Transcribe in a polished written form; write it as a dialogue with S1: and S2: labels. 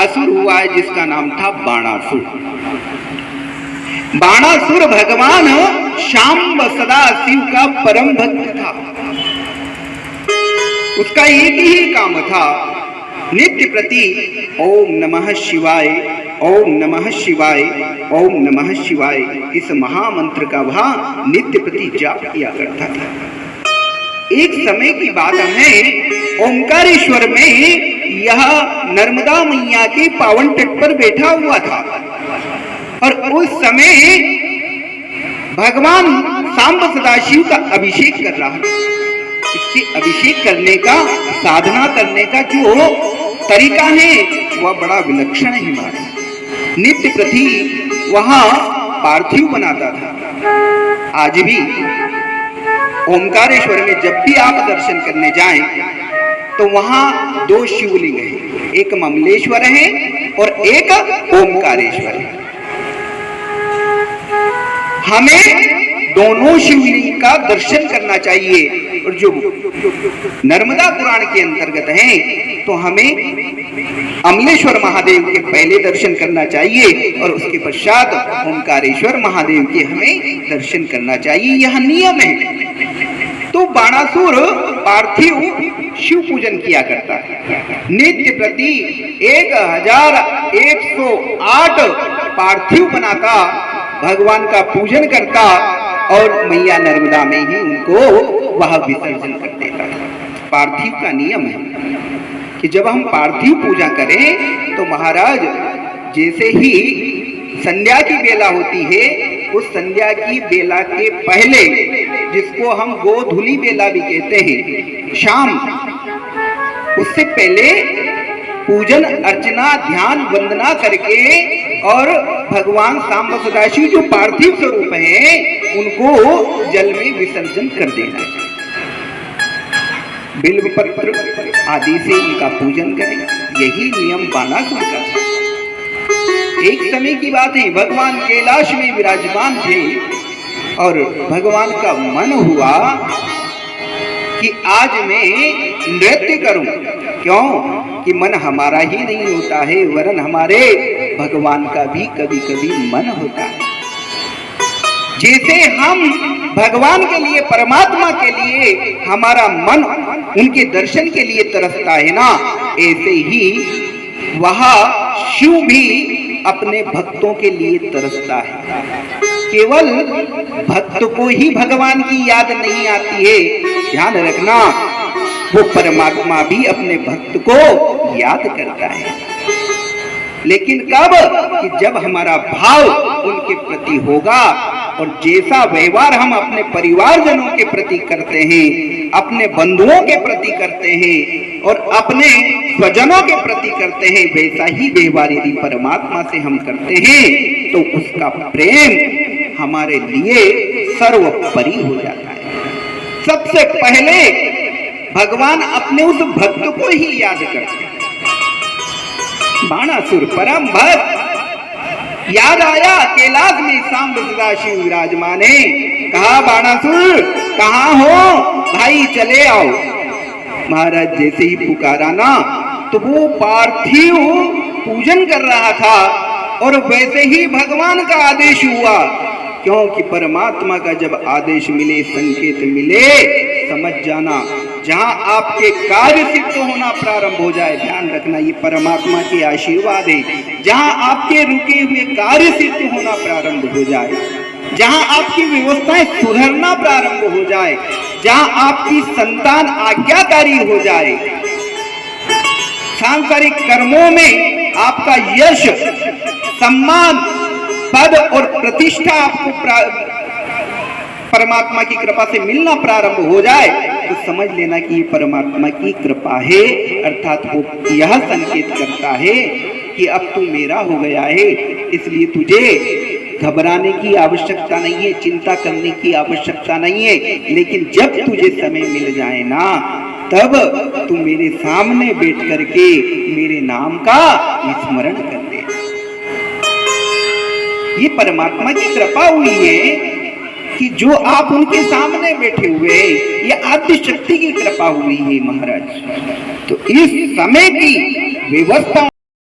S1: असुर हुआ है जिसका नाम था बाणासुर। बाणासुर भगवान शांब सदाशिव का परम भक्त था। उसका एक ही काम था, नित्य प्रति ओम नमः शिवाय, ओम नमः शिवाय, ओम नमः शिवाय इस महामंत्र का वह नित्य प्रति जाप किया करता था। एक समय की बात है, ओंकारेश्वर में यह नर्मदा मैया के पावन तट पर बैठा हुआ था और उस समय भगवान सांब सदाशिव का अभिषेक कर रहा था। इसके अभिषेक करने का, साधना करने का जो तरीका है वह बड़ा विलक्षण है। हमारा नित्य प्रति वहां पार्थिव बनाता था। आज भी ओंकारेश्वर में जब भी आप दर्शन करने जाएं तो वहां दो शिवलिंग हैं, एक ममलेश्वर है और एक ओंकारेश्वर है। हमें दोनों शिवलिंग का दर्शन करना चाहिए और जो नर्मदा पुराण के अंतर्गत है तो हमें अमलेश्वर महादेव के पहले दर्शन करना चाहिए और उसके पश्चात ओंकारेश्वर महादेव के हमें दर्शन करना चाहिए, यह नियम है। तो बाणासुर पार्थिव शिव पूजन किया करता है। नित्य प्रति 1108 पार्थिव बनाता, भगवान का पूजन करता और मैया नर्मदा में ही उनको वह विसर्जन कर देता था। पार्थिव का नियम है कि जब हम पार्थिव पूजा करें तो महाराज जैसे ही संध्या की बेला होती है, उस संध्या की बेला के पहले, जिसको हम गोधूली बेला भी कहते हैं, शाम, उससे पहले पूजन अर्चना ध्यान वंदना करके और भगवान सांब सदाशिव जो पार्थिव स्वरूप हैं उनको जल में विसर्जन कर देना चाहिए। बिल्व पत्र आदि से उनका पूजन करें, यही नियम बाणासुर का था। एक समय की बात है, भगवान कैलाश में विराजमान थे और भगवान का मन हुआ कि आज मैं नृत्य करूं। क्यों कि मन हमारा ही नहीं होता है, वरन हमारे भगवान का भी कभी कभी मन होता है। जैसे हम भगवान के लिए, परमात्मा के लिए हमारा मन उनके दर्शन के लिए तरसता है ना, ऐसे ही वह शिव भी अपने भक्तों के लिए तरसता है। केवल भक्त को ही भगवान की याद नहीं आती है, ध्यान रखना, वो परमात्मा भी अपने भक्त को याद करता है। लेकिन कब कि जब हमारा भाव उनके प्रति होगा और जैसा व्यवहार हम अपने परिवारजनों के प्रति करते हैं, अपने बंधुओं के प्रति करते हैं और अपने स्वजनों के प्रति करते हैं, वैसा ही व्यवहार यदि परमात्मा से हम करते हैं तो उसका प्रेम हमारे लिए सर्वोपरि हो जाता है। सबसे पहले भगवान अपने उस भक्त को ही याद करते हैं। बाणासुर परम भक्त, याद आया कैलाश में सांब सदाशिव विराजमान है, कहा बाणासुर कहाँ हो भाई, चले आओ। महाराज जैसे ही पुकारा ना तो वो पार्थिव पूजन कर रहा था और वैसे ही भगवान का आदेश हुआ। क्योंकि परमात्मा का जब आदेश मिले, संकेत मिले, समझ जाना जहां आपके कार्य सिद्ध होना प्रारंभ हो जाए, ध्यान रखना ये परमात्मा के आशीर्वाद है, जहां आपके रुके हुए कार्य सिद्ध होना प्रारंभ हो जाए, जहां आपकी व्यवस्थाएं सुधरना प्रारंभ हो जाए, जहां आपकी संतान आज्ञाकारी हो जाए, सांसारिक कर्मों में आपका यश, सम्मान, पद और प्रतिष्ठा आपको परमात्मा की कृपा से मिलना प्रारंभ हो जाए, तो समझ लेना कि ये परमात्मा की कृपा है। अर्थात वो यह संकेत करता है कि अब तू मेरा हो गया है, इसलिए तुझे घबराने की आवश्यकता नहीं है, चिंता करने की आवश्यकता नहीं है। लेकिन जब तुझे समय मिल जाए ना, तब तू मेरे सामने बैठ करके मेरे नाम का स्मरण कर दे। ये परमात्मा की कृपा हुई है कि जो आप उनके सामने बैठे हुए, ये आदि शक्ति की कृपा हुई है महाराज। तो इस समय की व्यवस्था